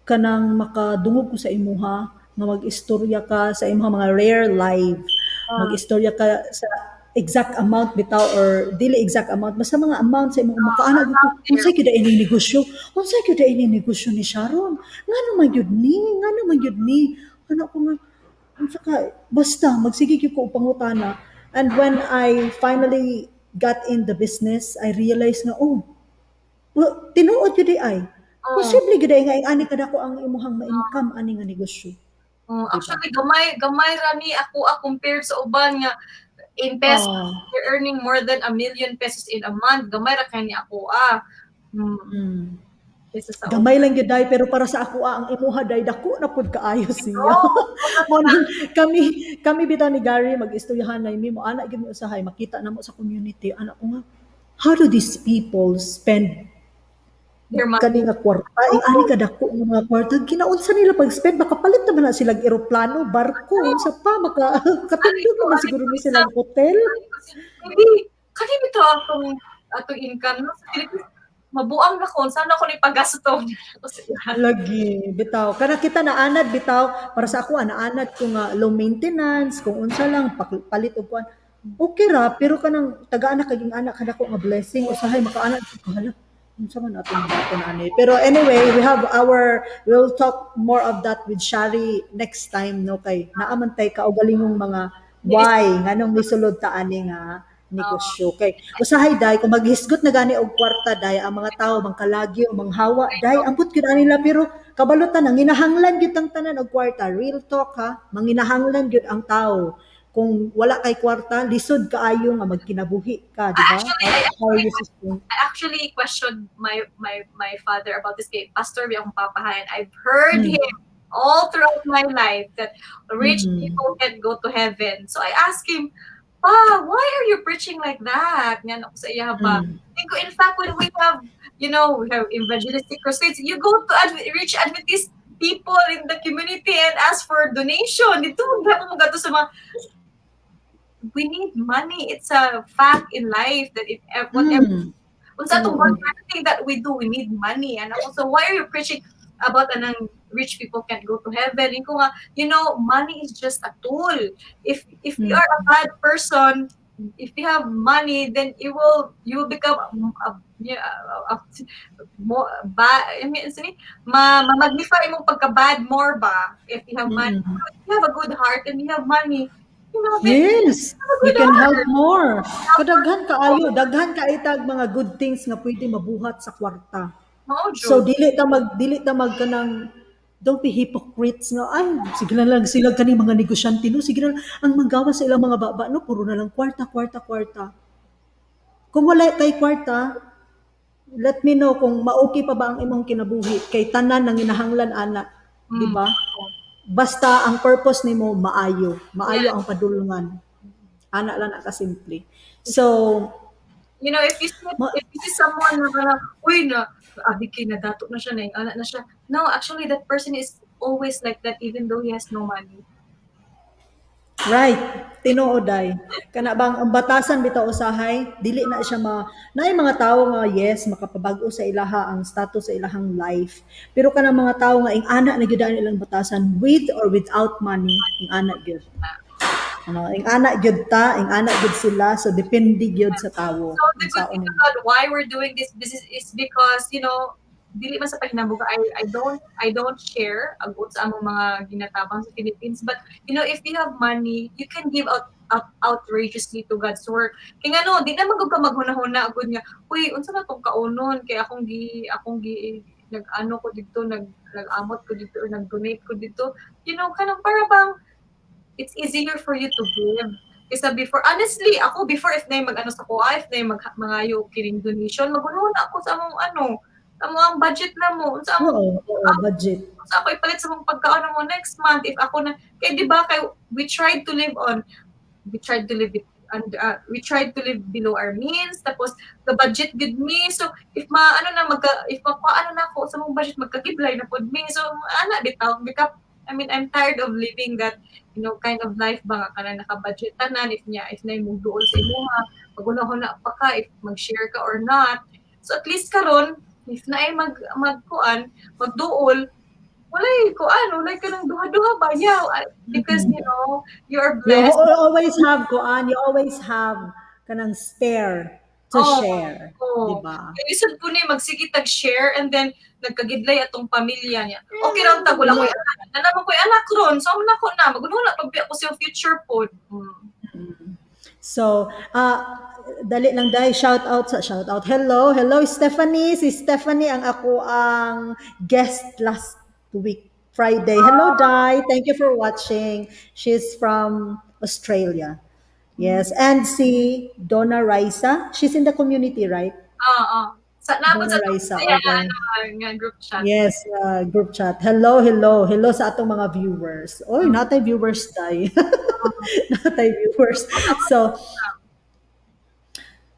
Speaker 1: kanang makadungog ko sa imuha nga mag-istorya ka sa imuha mga rare live.
Speaker 2: uh,
Speaker 1: Mag-istorya ka sa exact amount bitaw or dili exact amount basta mga amount sa imong makaana gyud ko
Speaker 2: around there.
Speaker 1: unsay gyud ini negosyo unsay gyud ini negosyo ni Sharon ngano man gyud ni ngano man gyud ni ano ko nga unsa ka basta magsige gyud ko og pangutana and when I finally got in the business I realized nga oh well, tinuod gyud di ay
Speaker 2: Oh,
Speaker 1: posible gyud ay nga ani kadako ang imuhang ma-income ani nga negosyo di ba
Speaker 2: actually, gamay gamay ra ni ako compared sa uban nga in pesos,
Speaker 1: ah
Speaker 2: you're earning more than 1 million pesos in a month. Gamay ra kay ni ako
Speaker 1: mm.
Speaker 2: kaysa sa uban.
Speaker 1: Gamay lang gyud day pero para sa ako ang imuha day dako na pud kaayo siya.
Speaker 2: Oh,
Speaker 1: Mo nang kami bitaw ni Gary mag-istoryahan na mi mo ana gyud mi usahay makita namo sa community ana ko nga how do these people spend
Speaker 2: their
Speaker 1: kani
Speaker 2: money.
Speaker 1: nga kwarta ani ka dako nga mga kwarta kinaunsa nila pag spend makapalit naman na silang eroplano barko unsa pa maka katindog naman
Speaker 2: Ari
Speaker 1: siguro
Speaker 2: ko
Speaker 1: ni
Speaker 2: isa,
Speaker 1: silang hotel.
Speaker 2: maybe kani bito atong income no sa Pilipinas. Mabuang na ko sana ko ni pagasto ko sa iya.
Speaker 1: Lagi, bitaw. Kana kita naanad bitaw para sa ako naanad ko nga low maintenance kung unsa lang palit og kuan. Okay ra pero kanang taga-anak kaging anak kada ko nga blessing usahay makaanak ko hala. Unsa man aton ani. Pero anyway, we'll talk more of that with Shari next time no kay naaman tay kaugalingong mga why nganong misulod ta ani nga
Speaker 2: Uh,
Speaker 1: negosyo kay usahay day kung maghisgot na gani og kwarta day ang mga tawo mangkalagyo manghawa day ambot gyud ani nila pero kabalutan ang ginahanglan gyud ang tanan og kwarta real talk ha manginahanglan gyud ang tawo kung wala kay kwarta lisod kaayo nga magkinabuhi ka di ba
Speaker 2: actually,
Speaker 1: how you sustain
Speaker 2: I actually questioned my father about this kay Pastor Biang Papahayan. I've heard
Speaker 1: mm.
Speaker 2: him all throughout my life that rich
Speaker 1: Mm.
Speaker 2: people can go to heaven. So I asked him, Pa, why are you preaching like that? Nga ako sa iya ba?
Speaker 1: Mm.
Speaker 2: In fact, when we have evangelistic crusades, you go to rich Adventist people in the community and ask for donation. Dito mo gato sa mga we need money. It's a fact in life that if whatever
Speaker 1: Mm.
Speaker 2: unsa to
Speaker 1: Oo.
Speaker 2: one thing that we do, we need money. And also, why are you preaching about anang rich people can't go to heaven? Yung ko nga, money is just a tool. If you
Speaker 1: Mm.
Speaker 2: are a bad person, if you have money, then you will become yeah, more bad. I mean, magnify imong pagka-bad more ba if you have money.
Speaker 1: Mm.
Speaker 2: If you have a good heart and you have money, then
Speaker 1: Yes,
Speaker 2: you have a
Speaker 1: you
Speaker 2: good
Speaker 1: can help
Speaker 2: heart.
Speaker 1: more.
Speaker 2: Help more
Speaker 1: Kadaghan kaayo,
Speaker 2: people.
Speaker 1: daghan kaitag mga good things nga pwede mabuhat sa kwarta.
Speaker 2: Mao
Speaker 1: So
Speaker 2: jud.
Speaker 1: dili ta mag kanang don't be hypocrites nga ay sige na lang sila kani mga negosyante no sige na lang ang manggawas sa ilang mga baba no puro na lang kwarta kwarta kwarta. Kung wala kay kwarta, let me know kung maoki pa ba ang imong kinabuhi kay tanan nang inahanglan ana, di
Speaker 2: Mm.
Speaker 1: ba? Basta ang purpose nimo maayo, maayo
Speaker 2: Yes.
Speaker 1: ang padulungan. Ana lang na kasimple. So,
Speaker 2: If you see someone na parang, uy, abi na dato na siya, na yung anak na siya. No, actually, that person is always like that even though he has no money.
Speaker 1: right, tinuod ay. Kana bang ang batasan bitaw usahay, dili na siya naay mga tawo nga yes, makapabag-o sa ilaha ang status sa ilahang life. Pero kana mga tawo nga ing ana na gyud ang ilang batasan with or without money, ing ana gyud. Ano, ing ana gyud ta, ing ana gyud sila, so depende gyud sa tawo.
Speaker 2: So the good
Speaker 1: Unsaon
Speaker 2: thing
Speaker 1: nimo.
Speaker 2: about why we're doing this business is because, dili man sa pahinambuga, I don't share agud sa among mga ginatabang sa Philippines. But if you have money, you can give out up outrageously to God's work. Kaya nga no, di na magug ka maghuna-huna agud nga, uy, unsa na tong kaunon kay akong gi nag-ano ko dito, nag-amot ko dito or nag-donate ko dito. Kanang para bang it's easier for you to give. Kaysa before, honestly, ako before if na mag-ano sa kuha, if na mangayo kining donation, magununa ako sa among sa among budget na mo, sa among,
Speaker 1: Oo, oo, budget.
Speaker 2: sa ako ipalit sa mong pagkaon mo next month, if ako na, kaya di ba, kay, we tried to live it, and we tried to live below our means, tapos the budget good me, so if ano na if ano na ako sa mong budget magkagiblay na pod me, so ana bitaw because I mean I'm tired of living that kind of life ba nga kana naka-budget tanan if na imong duol sa imuha magunahon na pa ka if mag-share ka or not, so at least karon if na ay magkuan magduol walay ka ng duha-duha ba yaw because you are
Speaker 1: You
Speaker 2: blessed.
Speaker 1: always have kuan, you always have kanang spare to
Speaker 2: Oo,
Speaker 1: share, 'di
Speaker 2: oo.
Speaker 1: ba?
Speaker 2: Kaya isod po ni magsige tag-share and then nagkagidlay atong pamilya niya. Okay ra tag wala
Speaker 1: Dili.
Speaker 2: ko'y anak. Na naman ko'y anak ron. So amo nako na magunahon pagbiya ko sa future pod.
Speaker 1: So, dali lang dahil shout out. Hello, hello Stephanie. Si Stephanie ang ako ang guest last week, Friday. Hello, Dai. Thank you for watching. She's from Australia.
Speaker 2: Mm.
Speaker 1: Yes, and si Donna Raisa. She's in the community, right?
Speaker 2: Oo. Sa napod
Speaker 1: Donna
Speaker 2: sa
Speaker 1: Raisa,
Speaker 2: kaya
Speaker 1: okay.
Speaker 2: nga group chat.
Speaker 1: Yes, group chat. Hello, hello. Hello sa atong mga viewers. Oy,
Speaker 2: Mm.
Speaker 1: natay viewers tayo.
Speaker 2: Oo.
Speaker 1: natay viewers.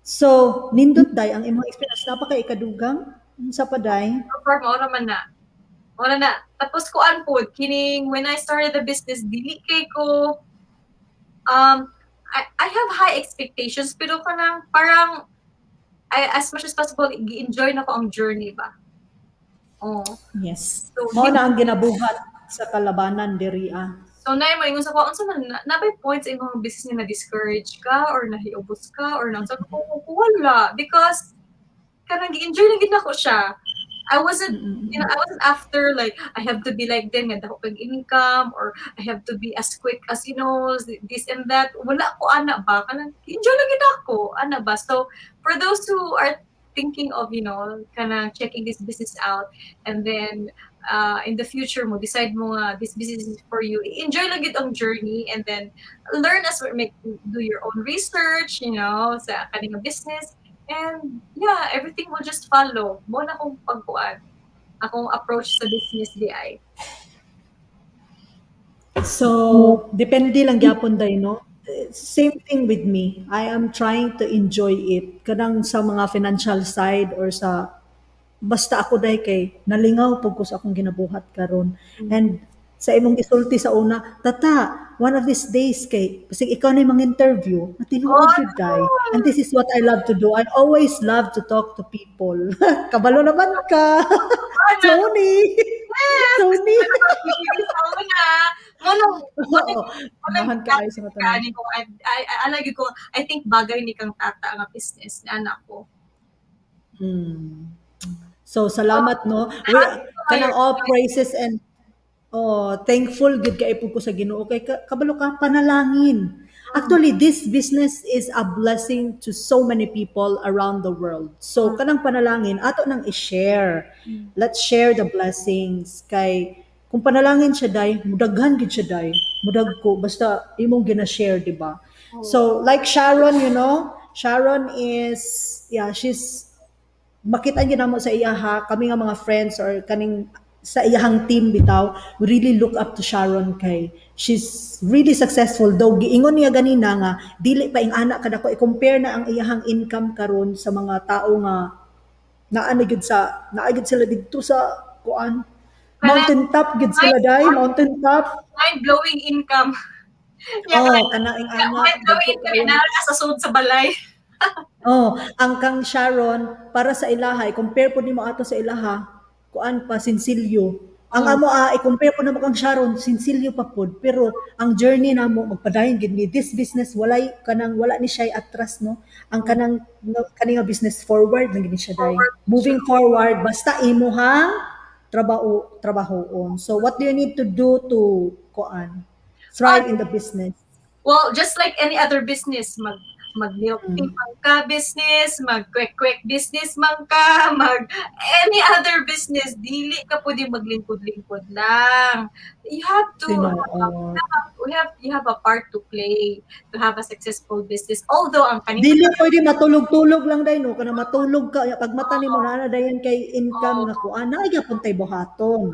Speaker 1: So, nindot day ang imong experience napaka ikadugang sa paday.
Speaker 2: So far maura man na. Maura na. Tapos kuan pod kining when I started the business dili kay ko I have high expectations pero kanang parang as much as possible gi-enjoy na ko ang journey ba. Oh.
Speaker 1: Yes.
Speaker 2: So,
Speaker 1: Mao na ang ginabuhat sa kalabanan diri ah.
Speaker 2: so na mo ingon sa ko unsa man nabay points imong business nga na discourage ka or nahiubos ka or nang sa ko wala because kanang gi-enjoy na gid nako siya. I wasn't I wasn't after like I have to be like them nga dako kag income or I have to be as quick as this and that. Wala ko ana ba kanang enjoy lang gid ako ana ba. So for those who are thinking of kanang checking this business out and then in the future mo decide mo nga this business is for you, enjoy lang gid ang journey and then learn as well, do your own research sa kaning business. And yeah, everything will just follow. Mo na akong pagkuan. Akong approach sa business di ay.
Speaker 1: So, depende lang gyapon day no. Same thing with me. I am trying to enjoy it. Kanang sa mga financial side or sa basta ako day kay nalingaw pug ko sa akong ginabuhat karon. And sa imong gisulti sa una, tata, one of these days kay kasi ikaw na yung mga interview,
Speaker 2: Oh,
Speaker 1: matinuod yun day. And this is what I love to do. I always love to talk to people. Kabalo naman ka.
Speaker 2: ano?
Speaker 1: Tony.
Speaker 2: Yes!
Speaker 1: Tony.
Speaker 2: Bibigay sa una.
Speaker 1: Oo. Amahan ka ay sa mga tanan.
Speaker 2: Kani ko, alagi ko, I think bagay ni kang tata nga business ni anak ko.
Speaker 1: So salamat no. We kanang all praises and thankful gid kay pud ko sa Ginoo kay kabalo ka panalangin. Actually, this business is a blessing to so many people around the world. So kanang panalangin ato nang i-share. Let's share the blessings kay kung panalangin siya day, mudaghan gid siya day. Mudag ko basta imong gina-share, di ba? So like Sharon, Sharon is she's makita gyud namo sa iya ha, kami nga mga friends or kaning sa iyahang team bitaw, we really look up to Sharon kay she's really successful though giingon niya ganina nga dili pa ing anak kadako i-compare na ang iyahang income karon sa mga tao nga naa gyud sila didto sa kuan
Speaker 2: Kana
Speaker 1: mountain top gid sila day mountain top.
Speaker 2: mind-blowing income. Nya ka
Speaker 1: Kanaing anak
Speaker 2: mind-blowing
Speaker 1: dagko
Speaker 2: income
Speaker 1: kayo.
Speaker 2: na sa sud sa balay.
Speaker 1: Ang kang Sharon para sa ilaha, compare po nimo ato sa ilaha, kuan pa sinsilyo. Ang
Speaker 2: Mm.
Speaker 1: amo i-compare ko namo kang Sharon, sinsilyo pa pod, pero ang journey namo magpadayon gid ni this business walay kanang wala ni siya atras no. Ang
Speaker 2: Mm.
Speaker 1: kanang no, kani nga business forward lang gid siya dai.
Speaker 2: Forward siya.
Speaker 1: Moving forward basta imuhang trabahoon. So what do you need to do to kuan thrive in the business?
Speaker 2: Well, just like any other business, mag-milk tea
Speaker 1: Mm.
Speaker 2: man ka business, mag-kwek-kwek business man ka, any other business, dili ka pwede maglingkod-lingkod lang. You have to
Speaker 1: Tinuod.
Speaker 2: you have a part to play to have a successful business. Although ang kanimo
Speaker 1: Dili pwede matulog-tulog lang day no, kanang matulog ka pag mata nimo naa na dayon kay income nga
Speaker 2: oh,
Speaker 1: kuan na gyapon tay buhaton.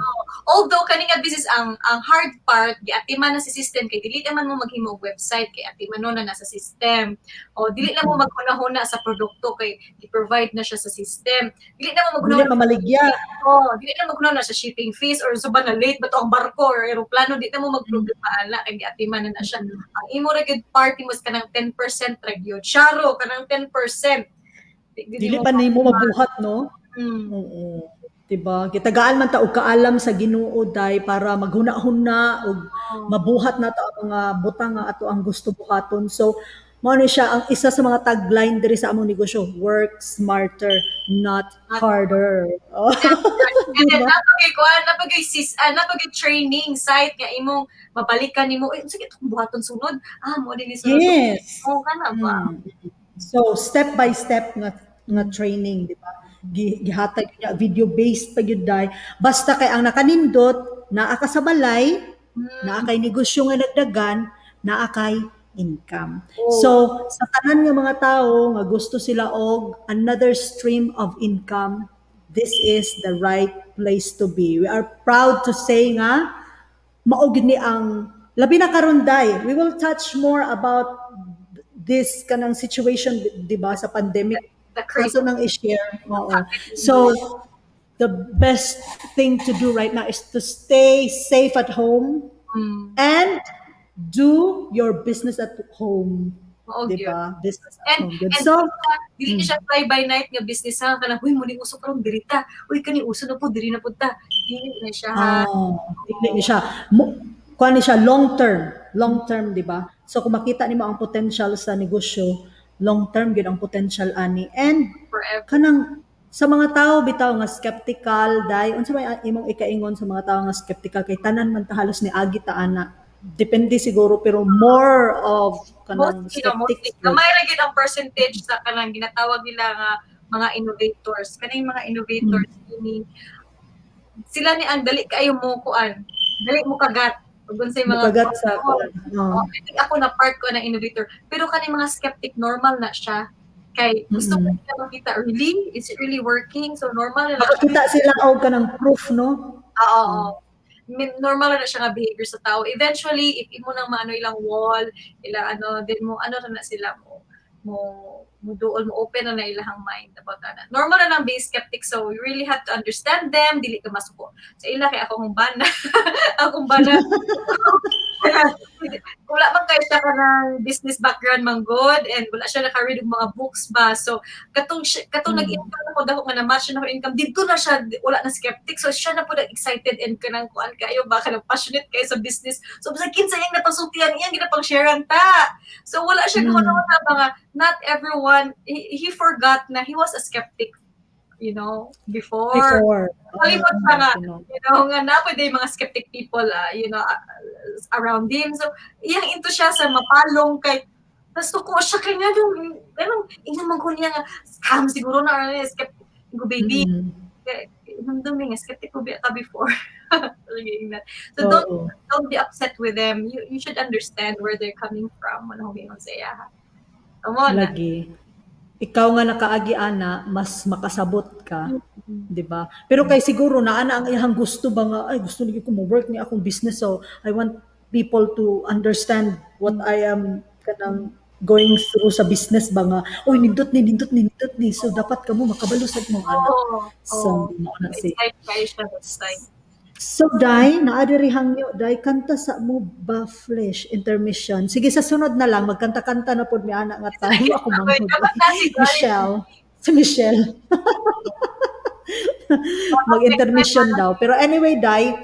Speaker 2: although kani nga business ang hard part giatiman na si system kay dili naman mo maghimo og website kay atiman no na nasa system. O dili na mo
Speaker 1: Mm.
Speaker 2: maghuna-huna sa produkto kay gi-provide na siya sa system. Dili na mo
Speaker 1: Dili
Speaker 2: maghuna
Speaker 1: mamaligya.
Speaker 2: dili na maghuna sa shipping fees or sa ba na late ba to ang barko or eroplano di na mo
Speaker 1: Mm.
Speaker 2: magproblema ana kay giatiman na siya.
Speaker 1: Mm.
Speaker 2: Ang imo ra gyud party mo is kanang 10% ra gyud. Sharo kanang 10%. Di gyud
Speaker 1: Dili
Speaker 2: mo
Speaker 1: pa nimo mabuhat no.
Speaker 2: mm,
Speaker 1: Oo. 'Di ba? Gitagaan man ta og kaalam sa Ginoo day para maghuna-huna og
Speaker 2: oh,
Speaker 1: mabuhat na ta ang mga butang nga ato ang gusto buhaton. So mao ni siya ang isa sa mga tagline diri sa among negosyo, work smarter, not
Speaker 2: not
Speaker 1: harder. Oh,
Speaker 2: That's right. And
Speaker 1: 'di
Speaker 2: then
Speaker 1: ba?
Speaker 2: napagay training site nga imong mabalikan nimo, "Uy, sige itong buhaton sunod. Mo din ni sunod."
Speaker 1: Yes.
Speaker 2: Oo, kana ba?
Speaker 1: Mm. So step by step nga
Speaker 2: Mm.
Speaker 1: training, di ba? Gihatag niya video based pa gyud day. Basta kay ang nakanindot naa ka sa balay, naa
Speaker 2: Hmm,
Speaker 1: kay negosyo nga nagdagan, naa kay income.
Speaker 2: oo,
Speaker 1: So sa tanan nga mga tawo nga gusto sila og another stream of income, this is the right place to be. We are proud to say nga mao gid ni ang labi na karon day. We will touch more about this kanang situation, di ba, sa pandemic.
Speaker 2: the crazy
Speaker 1: Ato nang i-share. Oo.
Speaker 2: happening.
Speaker 1: So, the best thing to do right now is to stay safe at home
Speaker 2: Hmm,
Speaker 1: and do your business at home.
Speaker 2: mao
Speaker 1: Di
Speaker 2: gyud.
Speaker 1: ba? Business at
Speaker 2: And
Speaker 1: home. Good.
Speaker 2: and
Speaker 1: So,
Speaker 2: dili na siya fly by night nga business ha kanang, "Uy, muni uso karon diri ta. Uy, kani uso na po diri na pud ta." Dili na siya ha.
Speaker 1: Dili ni
Speaker 2: Oo.
Speaker 1: siya kuan ni siya long term, di ba? So kung makita nimo ang potential sa negosyo, long term gyud ang potential ani. And
Speaker 2: Forever.
Speaker 1: kanang sa mga tao bitaw nga skeptical dai unsa may imong ikaingon sa mga tao nga skeptical kay tanan man ta halos ni agi ta ana. Depende siguro pero more of kanang
Speaker 2: Mostly
Speaker 1: skeptics gyud.
Speaker 2: gamay ra gyud ang percentage sa kanang ginatawag nila nga mga innovators. Kaning mga
Speaker 1: Mm.
Speaker 2: innovators kini sila ni ang dali kaayo mo kuan, dali mo kagat ug unsay mga
Speaker 1: Mukagat sa
Speaker 2: oh,
Speaker 1: kuan.
Speaker 2: oh, I think ako na part ko na innovator. Pero kaning mga skeptic normal na siya. Kay gusto ko
Speaker 1: Mm.
Speaker 2: nila makita, really? Is it really working? So normal na lang siya.
Speaker 1: Makakita sila og kanang proof no.
Speaker 2: Oo.
Speaker 1: Mm.
Speaker 2: Normal na siya nga behavior sa tao. Eventually, if imo nang maano ilang wall, ilang ano, then mo ano na sila mo mo duol mo open na ilahang mind about that. Normal na lang being skeptic, so you really have to understand them, dili ka masuko. So ila kay akong bana, akong bana. Wala man kayo siya ka ng business background man good and wala siya naka-read og mga books ba. So katong
Speaker 1: Mm.
Speaker 2: nag-income ako dako nga na-match na ako income dito na siya wala na skeptic. So siya na po excited and kanang kuan kayo ba kanang passionate kayo sa business. So basta kinsa iyang napasutian iyang ginapang sharean ta. So wala siya
Speaker 1: Mm.
Speaker 2: gahuna ba nga not everyone he forgot na he was a skeptic, before.
Speaker 1: Before.
Speaker 2: Kalimot pa nga,
Speaker 1: You know.
Speaker 2: nga napwede yung mga skeptic people, around him. So, iyang into siya sa mapalong kay nasuko siya kay nga yung ganun inyong magkunya nga scam siguro na or skeptic go baby
Speaker 1: Mm.
Speaker 2: nandumi nga skeptic ko ka before. So
Speaker 1: Oo.
Speaker 2: don't be upset with them. You should understand where they're coming from. Ano humingon sa iya. Amo na.
Speaker 1: Lagi. Ikaw nga nakaagi ana, mas makasabot ka,
Speaker 2: Mm.
Speaker 1: 'di ba? Pero kay siguro na ana ang iyang gusto ba nga ay gusto ni ko mo work ni akong business so I want people to understand what I am kanang going through sa business ba nga oy nindot ni so dapat kamo makabalo sa imong ana.
Speaker 2: Oo, oo.
Speaker 1: So mo na si
Speaker 2: Excited kayo siya that time.
Speaker 1: So, Day, naadiri hangyo, Day, kanta sa mo ba flesh, intermission. Sige, sa sunod na lang, magkanta-kanta na po may anak nga time. Ako
Speaker 2: Ako'y
Speaker 1: manghod.
Speaker 2: dapat na si Gary.
Speaker 1: Michelle. Si Michelle.
Speaker 2: Baka next time
Speaker 1: Mag-intermission
Speaker 2: ano,
Speaker 1: daw. Pero anyway, Day,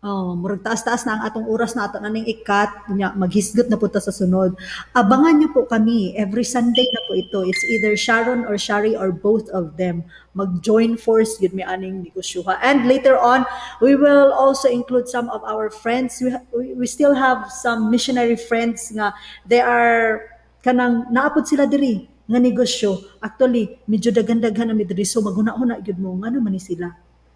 Speaker 1: oh, murag taas-taas na ang atong oras na ato na ning ikat, nya maghisgot na punta sa sunod. Abangan niyo po kami every Sunday na po ito. It's either Sharon or Shari or both of them. Mag-join force yun may aning negosyoha. And later on, we will also include some of our friends. We still have some missionary friends nga they are kanang naapod sila diri nga negosyo. Actually, medyo daghan-daghan na mi diri so maghuna-huna gyud mo ngano man ni sila.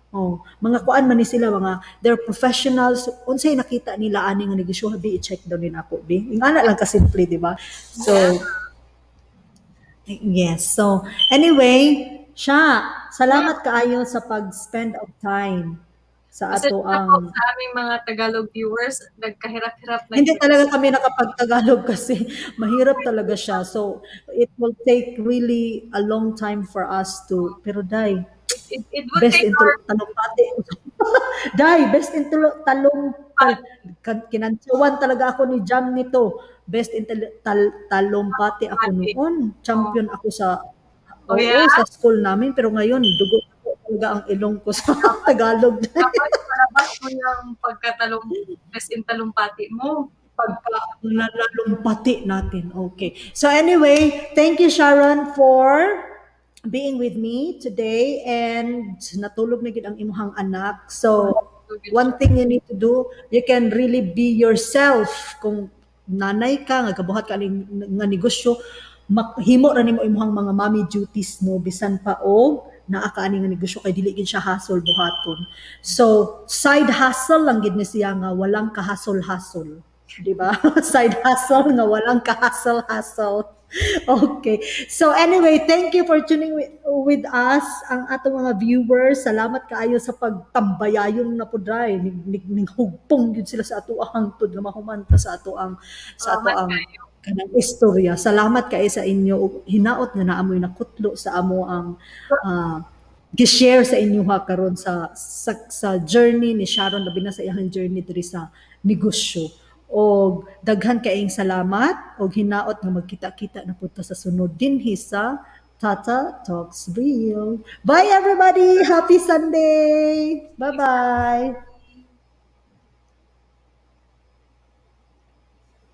Speaker 1: Oh, mga kuan man ni sila mga they're professionals. Unsay nakita nila ani nga negosyo bi i-check daw din ako bi. Ingana lang ka simple, di ba? So,
Speaker 2: yeah.
Speaker 1: yes. So, anyway, siya,
Speaker 2: Hmm.
Speaker 1: salamat kaayo sa pag-spend of time sa ato
Speaker 2: Pasensya na po
Speaker 1: ang
Speaker 2: sa aming mga Tagalog viewers, nagkahirap-hirap lang
Speaker 1: hindi
Speaker 2: gid
Speaker 1: talaga kami nakapag-Tagalog kasi mahirap talaga siya. So, it will take really a long time for us to, pero dai,
Speaker 2: it would
Speaker 1: best
Speaker 2: take
Speaker 1: in
Speaker 2: our
Speaker 1: talumpati. Dai, best in kinantsawan talaga ako ni Jam nito. Best in talumpati ako
Speaker 2: pati.
Speaker 1: noon.
Speaker 2: Oh.
Speaker 1: Champion ako sa,
Speaker 2: Oh
Speaker 1: oo,
Speaker 2: yeah?
Speaker 1: sa school namin. Pero ngayon, dugo ko talaga ang ilong ko sa
Speaker 2: Dapat
Speaker 1: Tagalog.
Speaker 2: dapat ipalabas mo yung best in talumpati mo.
Speaker 1: Pagka nalalumpati natin. Okay. So anyway, thank you Sharon for being with me today and natulog na gid ang imuhang anak.
Speaker 2: Oh,
Speaker 1: So
Speaker 2: so good
Speaker 1: one
Speaker 2: siya.
Speaker 1: thing you need to do, you can really be yourself. Kung nanay ka nga gabuhat ka ning nga negosyo, himo ra nimo imuhang mga mommy duties mo bisan pa og naa ka ani nga negosyo kay dili gid siya hustle buhaton. So side hustle lang gid ni siya nga walang ka-hustle-hustle. 'Di ba? Side hustle nga walang ka-hustle-hustle. Okay. So anyway, thank you for tuning with us ang atong mga viewers. Salamat kaayo sa pagtambayayong na pudray. Ning hugpong gyud sila sa ato ang hangtod nga mahumanta sa ato
Speaker 2: Salamat
Speaker 1: ang
Speaker 2: kayo.
Speaker 1: kanang istorya. Salamat kaayo sa inyo ug hinaot nga naamoy nakutlo sa amo ang ah, gi-share sa inyo ha karon sa journey ni Sharon labi na sa iyang journey diri sa negosyo. Og daghan kaayong salamat og hinaot nga magkita-kita na punta sa sunod dinhi sa Tata Talks Real. Bye everybody! Happy Sunday! Bye-bye!